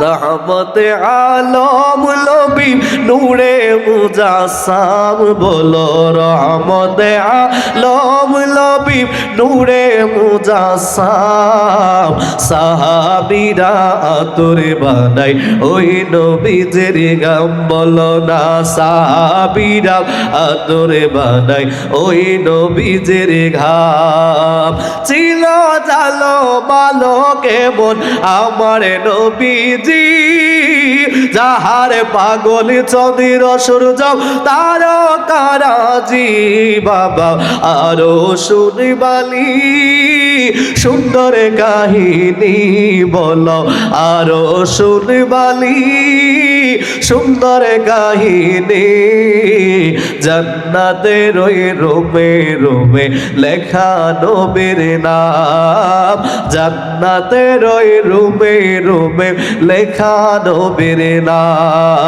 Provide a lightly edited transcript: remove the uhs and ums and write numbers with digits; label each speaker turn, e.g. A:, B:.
A: রহমতে আলম নবী নূরে মুজাসসাম বলো রহমতে আলম নবী নূরে মুজাসসাম সাহাবীরা আতর বানাই ওই নবীজির গাম বলো না সাহাবীরা আতর বানাই ওই নবীজির ঘাম ছিল জালো মালো কেমন আমার নবীজি যাহার পাগল চন্দ্র সূর্য তারকারাজি বাবা আরো শুনবালি সুন্দর কাহিনী বলো আরো শুনবালি সুন্দর কাহিনী জান্নাতের ওই রুমে রুমে লেখা নবীর নাম জান্নাতের ওই রুমে রুমে লেখা নবীর নাম।